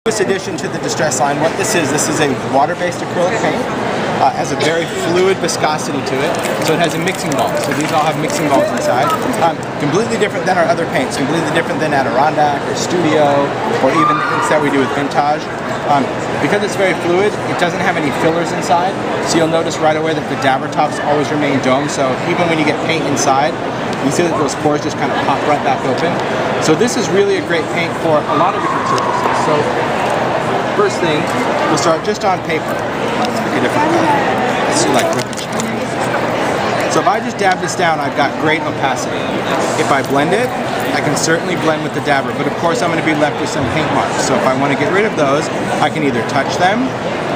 This addition to the Distress line, what this is a water-based acrylic paint. Has a very fluid viscosity to it, so it has a mixing ball. So these all have mixing balls inside. Completely different than our other paints, completely different than Adirondack or Studio, or even the inks that we do with Vintage. Because it's very fluid, it doesn't have any fillers inside, so you'll notice right away that the dabber tops always remain domed, so even when you get paint inside, you see that those pores just kind of pop right back open. So this is really a great paint for a lot of different surfaces. So first thing, we'll start just on paper. Let's pick a different color. Let's do like ribbon. So if I just dab this down, I've got great opacity. If I blend it, I can certainly blend with the dabber, but of course I'm going to be left with some paint marks. So if I want to get rid of those, I can either touch them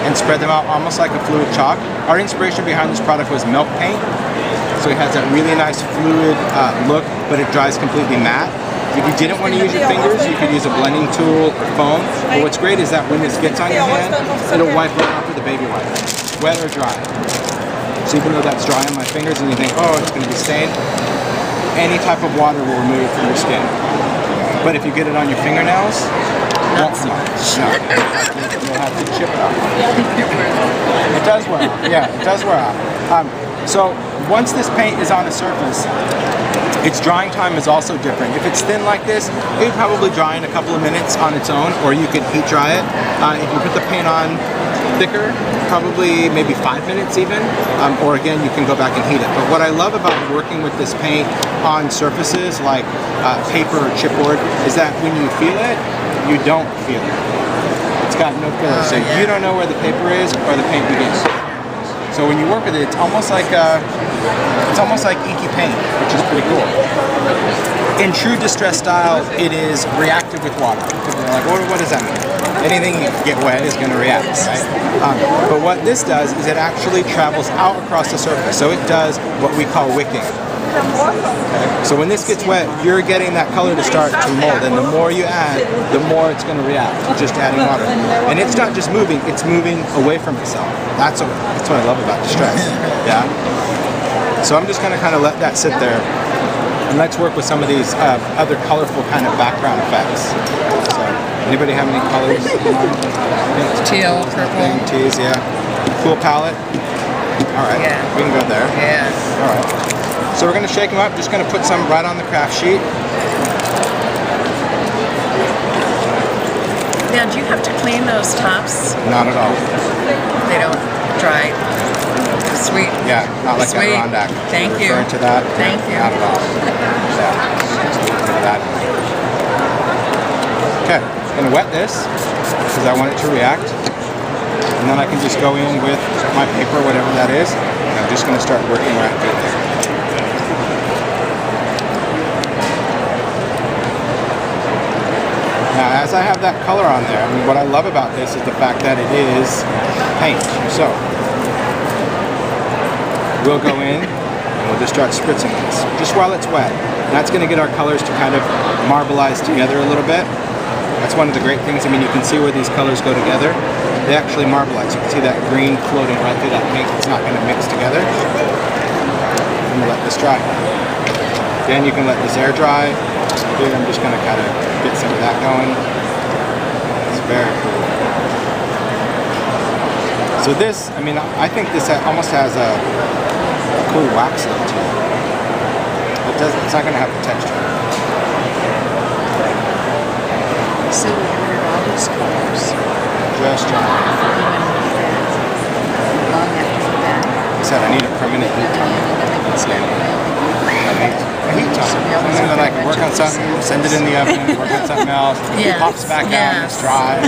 and spread them out almost like a fluid chalk. Our inspiration behind this product was milk paint. So it has that really nice fluid look, but it dries completely matte. If you didn't want to use your fingers, you could use a blending tool or foam. But what's great is that when this gets on your hand, it'll wipe right off with a baby wipe, wet or dry. So even though that's dry on my fingers and you think, oh, it's going to be stained, any type of water will remove it from your skin. But if you get it on your fingernails, not so much. No. You'll have to chip it off. It does wear off. Yeah, it does wear off. So once this paint is on a surface, its drying time is also different. If it's thin like this, it would probably dry in a couple of minutes on its own, or you could heat dry it. If you put the paint on thicker, probably maybe 5 minutes even, or again, you can go back and heat it. But what I love about working with this paint on surfaces like paper or chipboard is that when you feel it, you don't feel it. It's got no filler, so you don't know where the paper is or the paint begins. So when you work with it, it's almost like inky paint, which is pretty cool. In true Distress style, it is reactive with water. People are like, what does that mean? Anything you get wet is going to react, right? But what this does is it actually travels out across the surface. So it does what we call wicking. Okay? So when this gets wet, you're getting that color to start to mold, and the more you add, the more it's going to react to just adding water. And it's not just moving, it's moving away from itself. That's what I love about Distress. Yeah. So I'm just going to kind of let that sit there, and let's work with some of these other colorful kind of background effects. So, anybody have any colors in mind? Teal, purple. Teas, yeah. Cool palette. All right, yeah. We can go there. Yeah. All right. So we're going to shake them up. Just going to put some right on the craft sheet. Now, do you have to clean those tops? Not at all. They don't dry. Sweet. Yeah, not like Adirondack. Thank you. Referring to that? Thank you. Not at all. Yeah. Look at that. Okay, I'm going to wet this because I want it to react. And then I can just go in with my paper, whatever that is, and I'm just going to start working right through there. Now, as I have that color on there, I mean, what I love about this is the fact that it is paint. So, we'll go in and we'll just start spritzing this, just while it's wet. And that's going to get our colors to kind of marbleize together a little bit. That's one of the great things. I mean, you can see where these colors go together. They actually marbleize. You can see that green floating right through that paint. It's not going to mix together. And we'll let this dry. Then you can let this air dry. Here I'm just going to kind of get some of that going. It's very cool. So this, I mean, I think this almost has a cool wax look to it. It's not going to have the texture. So we ordered all these colors. Just long after the back. I said I need a permanent heat timer. Standing. A heat timer. And then I can work on something, send it in the oven, work on something else. It pops back out and it's dry.